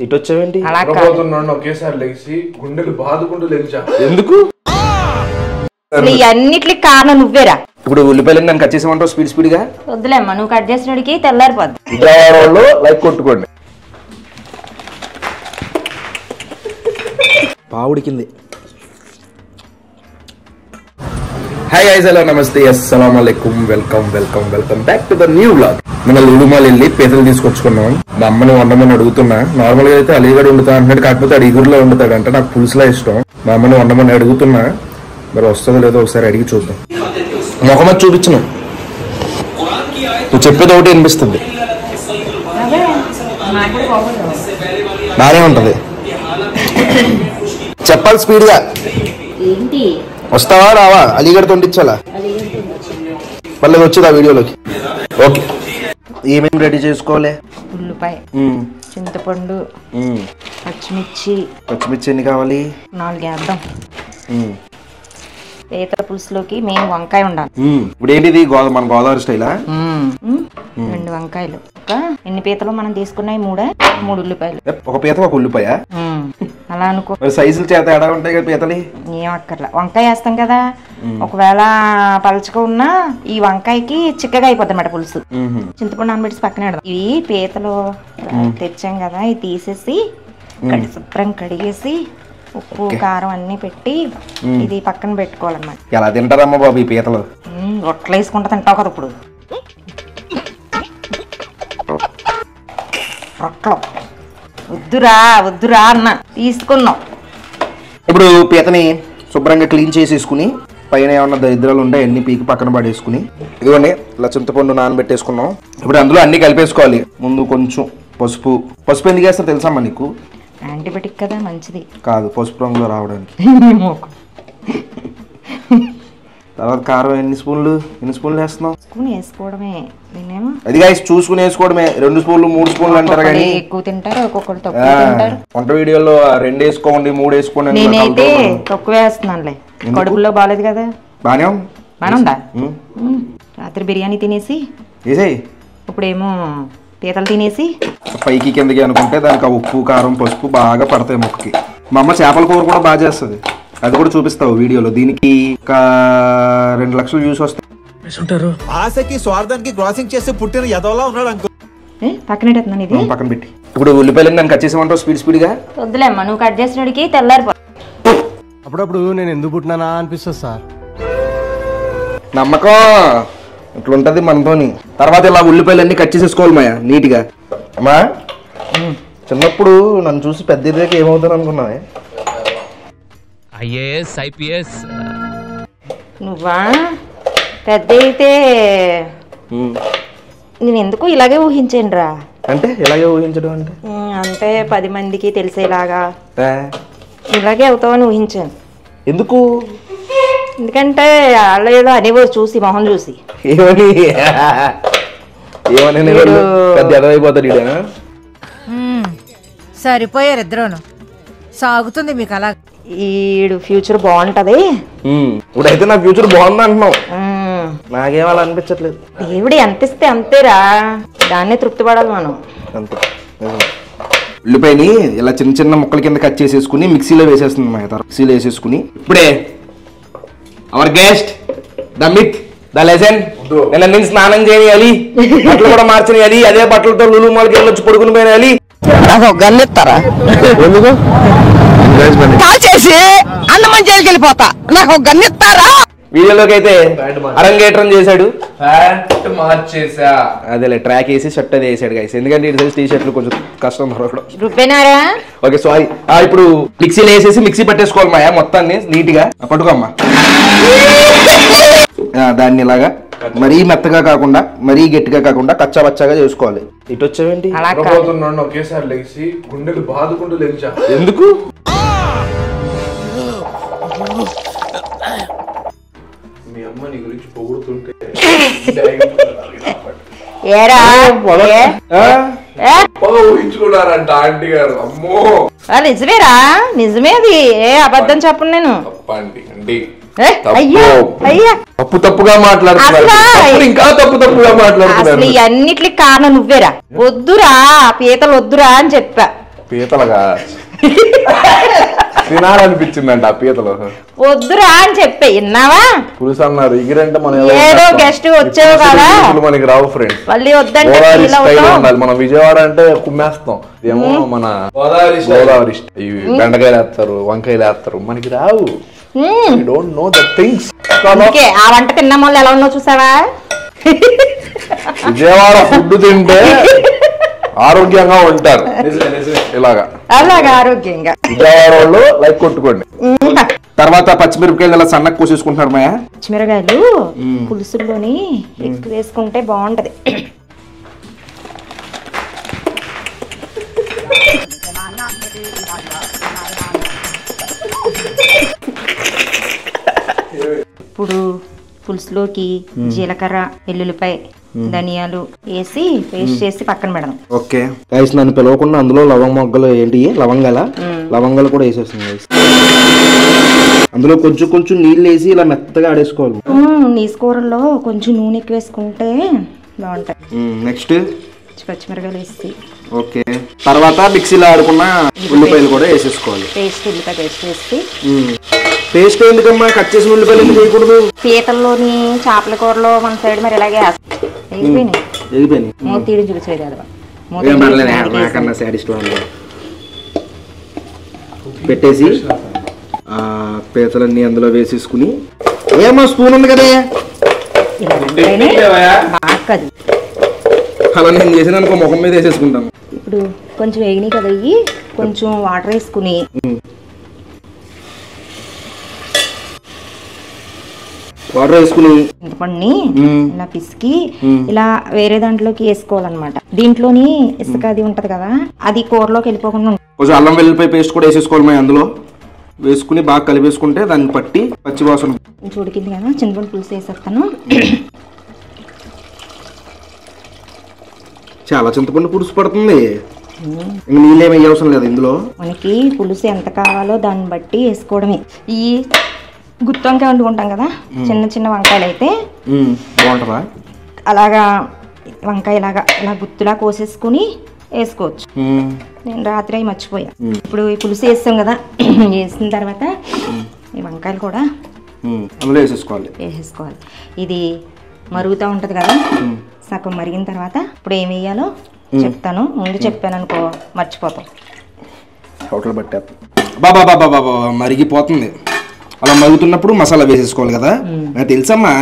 ఇటు వచ్చావేంటి? ఒకేసారి లెగిసి గుండెలు బాదుకుంటూ లెగిచా. ఎందుకు? అన్నిటికి కారణం నువ్వేరా. ఇప్పుడు ఉల్లిపాయలు నన్ను కట్ చేసామంటావు స్పీడ్ గా? వద్దులేమ్మా, నువ్వు కట్ చేసినడికి తెల్లారిపోద్ది. విజయవాడలో లైక్ కొట్టుకోండి. పావుడికింది. హాయ్ గైస్, హలో, నమస్తే, అస్సలాము అలైకుం, welcome back to the new vlog. మన లులుమాల్ వెళ్ళి పీతలు తీసుకొచ్చుకున్నాం. మా అమ్మని వండమని అడుగుతున్నా. నార్మల్ గా అయితే అలీగఢ్ వండుతా అంటున్నాడు, కాకపోతే అది ఇగురులో వండుతాడు అంటే నాకు పులుసులా ఇష్టం. మా అమ్మని వండమని అడుగుతున్నా, మరి వస్తుందో లేదో ఒకసారి అడిగి చూద్దాం. మొహమ్మద్ చూపించను, నువ్వు చెప్పేది ఒకటి వినిపిస్తుంది, బానే ఉంటది. చెప్పాలి స్పీడ్ గా. వస్తావా రావా? అలీగఢ్ తొండిచ్చాలా? మళ్ళీ వచ్చింది ఆ వీడియోలోకి. ఓకే, ఏమేమి రెడీ చేసుకోవాలి? ఉల్లిపాయ, చింతపండు, పచ్చిమిర్చి ఎన్ని కావాలి? 4 వేద్దాం. పీతల పులుసులోకి మెయిన్ వంకాయ ఉండాలి. ఇప్పుడు ఏంటిది, మన గోదావరి స్టైలా? 2 వంకాయలు. ఎన్ని పీతలు మనం తీసుకున్నాయి? 3 ఉల్లిపాయలు. ఒక పీత ఒక ఉల్లిపాయ అలా అనుకో. సైజులు చేత తేడా ఉంటాయి కదా పీతలి. ఏం అక్కర్లా, వంకాయ వేస్తాం కదా. ఒకవేళ పలచగా ఉన్నా ఈ వంకాయకి చిక్కగా అయిపోద్ది అన్నమాట పులుసు. చింతపండు నానబెట్టి పక్కన పెడదాం. ఇవి పీతలు తెచ్చాం కదా, ఇవి తీసేసి శుభ్రం కడిగేసి ఉప్పు కారం అన్ని పెట్టి ఇది పక్కన పెట్టుకోవాలన్నమాట. ఎలా తింటారమ్మా బాబు ఈ పీతలు? రొట్టెలు వేసుకుంటా తింటావు కదా ఇప్పుడు. రొట్టెలు వద్దురా అన్న తీసుకున్నాం. ఇప్పుడు పీతని శుభ్రంగా క్లీన్ చేసేసుకుని పైన ఏమన్నా దరిద్రాలు ఉంటాయి అన్ని పీకి పక్కన పడేసుకుని, ఇదిగోండి ఇలా చింతపండు నానబెట్టేసుకున్నాం. ఇప్పుడు అందులో అన్ని కలిపేసుకోవాలి. ముందు కొంచెం పసుపు ఎందుకు వేస్తారు తెలుసమ్మా నీకు? యాంటీబయాటిక్ కదా, మంచిది కాదు, పసుపు రంగులో రావడానికి. తర్వాత కారం ఎన్ని స్పూన్లు వేస్తున్నాం? స్పూన్ వేసుకోవడమే. అది గాయస్ చూసుకుని వేసుకోవడమే. 2 స్పూన్లు 3 స్పూన్లు అంటారు కానీ ఎక్కువ తింటారు, ఒక్కొక్కరు తక్కువ తింటారు. వంట వీడియోలో 2 వేసుకోండి 3 వేసుకోండి. నేనైతే తక్కువ వేస్తున్నానులే, కడుపులో బాగాలేదు కదా. బానే ఉందా? రాత్రి బిర్యానీ తినేసి ఇప్పుడేమో పీతలు తినేసి పైకి కిందకి అనుకుంటే దానికి ఆ ఉప్పు కారం పసుపు బాగా పడతాయి ముక్కకి. మా అమ్మ చేపల కూర కూడా బాగా చేస్తుంది, అది కూడా చూపిస్తావు వీడియోలో. దీనికి 2 లక్షలు వ్యూస్ వస్తాయి. ఆశకి స్వార్థానికి క్రాసింగ్ చేస్తే పుట్టిన ఎదవలా ఉన్నాడు అంకుల్. పక్కన పెట్టి ఇప్పుడు ఉల్లిపాయలు నన్ను కట్ చేసామంటావు స్పీడ్ గా? వద్దులేమ్మా, నువ్వు కట్ చేసినడికి తెల్లారిపో. అప్పుడప్పుడు నేను ఎందుకు పుట్టినానా అనిపిస్తుంది సార్. నమ్మకం ఇట్లుంటది మనతోని. తర్వాత ఇలా ఉల్లిపాయలు అన్ని కట్ చేసేసుకోవాలి మాయా నీట్గా. అమ్మా, చిన్నప్పుడు నన్ను చూసి పెద్ద ఎదిగాక ఏమవుతాను అనుకున్నావే? IAS IPS. నువ్వా పెద్ద అయితే నేను ఎందుకు ఇలాగే ఊహించాను రా. అంటే ఇలాగే ఊహించడం అంటే 10 మందికి తెలిసేలాగా ఇలాగే అవుతావని ఊహించాను. ఎందుకు? ఎందుకంటే వాళ్ళు ఏదో అనేవారు చూసి, మొహం చూసి. ఏమని పెద్ద ఎదవైపోతాడు ఈడ. సరిపోయారు ఇద్దరును, సాగుతుంది మీకు అలా. ఈడు ఫ్యూచర్ బాగుంటది. ఇప్పుడైతే నా ఫ్యూచర్ బాగుంది అంటున్నావు, నాకేం అలా అనిపించట్లేదు. దేవుడు ఎంత ఇస్తే అంతేరా, దాన్నే తృప్తి పడాలి మనం. అంతే. ఉల్లిపాయని ఇలా చిన్న చిన్న ముక్కల కింద కట్ చేసేసుకుని మిక్సీలో వేసేస్తుంది మా తర్వాత. మిక్సీలో వేసేసుకుని ఇప్పుడే our guest the myth the legend నేను స్నానం చేయాలి, బట్టలు కూడా మార్చేయాలి, అదే బట్టలతో లులు మాల్కి వెళ్ళొచ్చి పడుకుని పోయాలి. గన్నెత్తారా ఎందుకు చేసి అన్నమని జైలుకి వెళ్ళిపోతా, నాకు గన్నెత్తారా? వీడియోలోకి అయితే అరంగేట్రం చేశాడు, మార్చేసా. అదేలే ట్రాక్ వేసి షర్ట్ అది వేసాడు గైస్. ఎందుకంటే ఇటు సైజ్ టీ షర్ట్లు కొంచెం కష్టం దొరకడం. Okay sorry. ఇప్పుడు మిక్సీలో వేసేసి మిక్సీ పట్టేసుకోవాలి మాయా మొత్తాన్ని నీట్ గా. పట్టుకోమ్మా దాన్ని ఇలాగా మరీ మెత్తగా కాకుండా మరీ గట్టిగా కాకుండా కచ్చా బచ్చాగా చేసుకోవాలి. ఇటు వచ్చావేంటి? ఒకేసారి లెగిసి గుండెలు బాదుకుంటూ లెగిచా. ఎందుకు? మీ అమ్మ నీ గురించి పొగుడుతుంటే ఊహించుకున్నారంట ఆంటీ గారు. అమ్మో నిజమేరా, నిజమేది, ఏ అబద్ధం చెప్పను నేను. తప్పుగా మాట్లాడుతున్నారు, ఇంకా తప్పుగా మాట్లాడుతున్నారు. అసలు అన్నిటికి కారణం నువ్వేరా. వద్దురా పీతలు వద్దురా అని చెప్పా. పీతలుగా తినాలనిపించిందంట ఆ పీతలు. వద్దురా అని చెప్పే విన్నావా? పులుసు అన్నారు, ఎగిరంటే మనం ఏదో గెస్ట్ వచ్చావు కదా మనకి రావు ఫ్రెండ్. మళ్ళీ వద్దంటే గోదావరి feel స్టైల్ అవుతావు. ఉండాలి. మనం విజయవాడ అంటే కుమ్మేస్తాం, ఏమో మన గోదావరి ఇవి బెండకాయలు వేస్తారు, వంకాయలు వేస్తారు, మనకి రావు. Don't know the things. అందుకే ఆ వంట తిన్న వాళ్ళు ఎలా ఉన్నో చూసావా? విజయవాడ ఫుడ్ తింటే ఆరోగ్యంగా ఉంటారు. ఇలాగా అలాగా ఆరోగ్యంగా విజయవాడ వాళ్ళు లైక్ కొట్టుకోండి. తర్వాత పచ్చిమిరపకాయలు ఇలా సన్నగా కోసేసుకుంటున్నారు మాయా. పచ్చిమిరకాయలు పులుసుల్లోని ఎక్కువ వేసుకుంటే బాగుంటది. ఇప్పుడు పులుసులోకి జీలకర్ర, ఎల్లుల్లిపాయ, ధనియాలు వేసి పేస్ట్ చేసి పక్కన పెడదాం. ఓకే గైస్, నన్ను పిలవకుండా అందులో లవంగ మొగ్గలు ఏంటి లవంగాలు కూడా వేసేస్తుంది గైస్. అందులో కొంచెం కొంచెం నీళ్ళు వేసి ఇలా మెత్తగా ఆడేసుకోవాలి. నీసు కూరల్లో కొంచెం నూనె ఎక్కువ వేసుకుంటే బాగుంటాయి. నెక్స్ట్ పచ్చిమిరకాయలు వేసి ఓకే, తర్వాత మిక్సీలో ఆడుకున్న ఉల్లిపాయలు కూడా వేసేసుకోవాలి. ఉల్లిపాయ పేస్ట్ వేసి పేస్ట్ ఎందుకమ్మా కట్ చేసిన ఉల్లిపాయలు ఎందుకు వేయకూడదు? పీతల్లోని చేపల కూరలో మన సైడ్ మరి ఇలాగే వేగిపోయినాయి. మూత తీయడం చూపించలేదు కదా, పెట్టేసి పీతలన్నీ అందులో వేసేసుకుని, ఏమో స్పూన్ ఉంది కదా బాగా అలా నేను చేసిన అనుకో ముఖం మీద వేసేసుకుంటాను. ఇప్పుడు కొంచెం వేగినాయి కదా, ఇవి కొంచెం వాటర్ వేసుకుని చింతపండుని ఇలా పిసికి ఇలా వేరే దాంట్లోకి వేసుకోవాలన్నమాట. దీంట్లోని ఇసుక అది ఉంటది కదా, అది కూరలోకి వెళ్ళిపోకుండా కొంచెం అల్లం వెల్లుల్లిపాయ పేస్ట్ కూడా వేసేసుకోవాలి. అందులో వేసుకుని బాగా కలిపేసుకుంటే దాన్ని పట్టి పచ్చి వాసన ఉడికింది కదా, చింతపండు పులుసు వేసేస్తాను. చాలా చింతపండు పులుసు పడుతుంది, ఇంక నీళ్ళేమి వేయ అవసరం లేదు ఇందులో. మనకి పులుసు ఎంత కావాలో దాన్ని బట్టి వేసుకోవడమే. ఈ గుత్తి వంకాయ వండుకుంటాం కదా, చిన్న చిన్న వంకాయలు అయితే బాగుంటుందా? అలాగా వంకాయ లాగా ఇలా గుత్తులా కోసేసుకుని వేసుకోవచ్చు. నేను రాత్రి అవి మర్చిపోయా. ఇప్పుడు ఈ పులుసు వేస్తాం కదా, వేసిన తర్వాత ఈ వంకాయలు కూడా అందులో వేసేసుకోవాలి. ఇది మరుగుతూ ఉంటుంది కదా, సగం మరిగిన తర్వాత ఇప్పుడు ఏం వేయాలో చెప్తాను. ముందు చెప్పాను అనుకో మర్చిపోతాం. హోటల్ బట్టే బాబా బాబా బాబా మరిగిపోతుంది. అలా మరుగుతున్నప్పుడు మసాలా వేసేసుకోవాలి కదా. నాకు తెలుసమ్మా,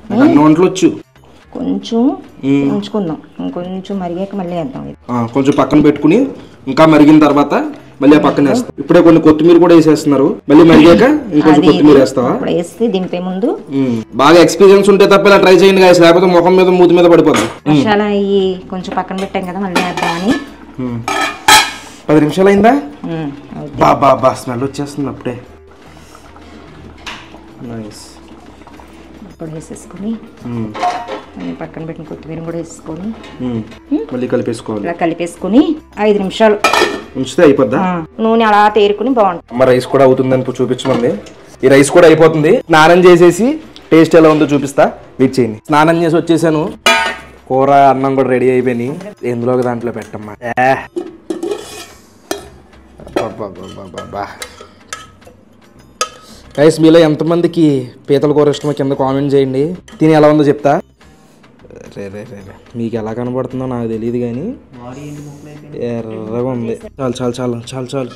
నాకు అన్ని వంటలు వచ్చు. కొంచెం ఉంచుకుందాం, ఇంకొంచెం మరిగాక మళ్ళీ వేద్దాం. కొంచెం పక్కన పెట్టుకుని ఇంకా మరిగిన తర్వాత మళ్ళీ పక్కన వేస్తాం. ఇప్పుడే కొన్ని కొత్తిమీర కూడా వేసేస్తున్నారు, మళ్ళీ మరిగాక ఇంకొంచెం కొత్తిమీర వేస్తావా? వేస్తే దింపే ముందు బాగా ఎక్స్పీరియన్స్ ఉంటే తప్ప ఇలా ట్రై చేయండి గాయస్, లేకపోతే ముఖం మీద మూతి మీద పడిపోతుంది. మసాలా అయ్యి కొంచెం పక్కన పెట్టాం కదా, మళ్ళీ వేద్దామని. 10 నిమిషాలు అయిందా? బాబా బా స్మెల్ వచ్చేస్తుంది అప్పుడే. ఇప్పుడు వేసేసుకొని పక్కన పెట్టిన కొత్తిమీర కూడా వేసుకొని మళ్ళీ కలిపేసుకోవాలి. ఇలా కలిపేసుకొని 5 నిమిషాలు ఉంచితే అయిపోద్దా? నూనె అలా తేరుకుని బాగుంటుంది. అమ్మ రైస్ కూడా అవుతుందని చూపించమంది. ఈ రైస్ కూడా అయిపోతుంది. స్నానం చేసేసి టేస్ట్ ఎలా ఉందో చూపిస్తా, వెయిట్ చేయండి. స్నానం చేసి వచ్చేసాను, కూర అన్నం కూడా రెడీ అయిపోయినాయి. ఎందులో దాంట్లో పెట్టమ్మా. రైస్ మీలో ఎంతమందికి పీతల కూర ఇష్టమో కింద కామెంట్ చేయండి. తిని ఎలా ఉందో చెప్తా. రే రే రే రే మీకు ఎలా కనబడుతుందో నాకు తెలియదు కానీ ఎర్రగా ఉంది. చాలు చాలు చాలు చాలు చాలు.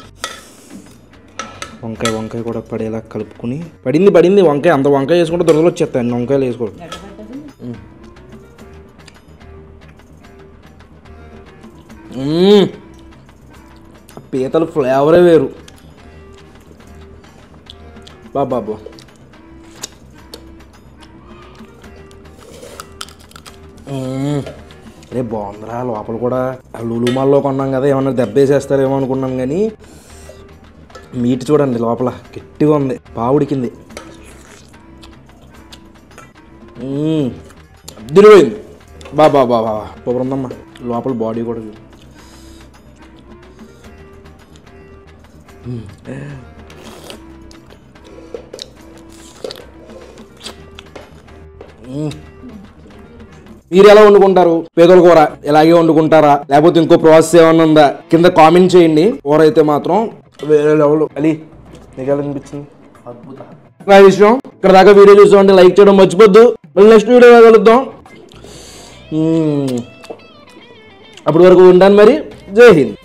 వంకాయ కూడా పడేలా కలుపుకుని పడింది వంకాయ. అంత వంకాయ వేసుకుంటే దొరదలు వచ్చేస్తాయి, అన్ని వంకాయలు వేసుకోండి. పీతల ఫ్లేవరే వేరు బాబా. అరే బాగుందిరా. లోపల కూడా లులు మాల్లో కొన్నాం కదా, ఏమన్నా దెబ్బ వేసేస్తారేమో అనుకున్నాం కానీ మీట్ చూడండి లోపల గట్టిగా ఉంది, బాగా ఉడికింది. అదిరిపోయింది బాబా సూపర్ ఉందమ్మా. లోపల బాడీ కూడా మీరు ఎలా వండుకుంటారు? పీతల కూర ఇలాగే వండుకుంటారా, లేకపోతే ఇంకో ప్రాసెస్ ఏమన్నా ఉందా? కింద కామెంట్ చేయండి. కూర అయితే మాత్రం వేరే లెవెల్. అది నీకు ఎలా అనిపించింది? నా విషయం ఇక్కడ దాకా వీడియో చూసామంటే లైక్ చేయడం మర్చిపోద్దు. మళ్ళీ నెక్స్ట్ వీడియో కలుద్దాం. అప్పటి వరకు ఉంటాను మరి. జై హింద్.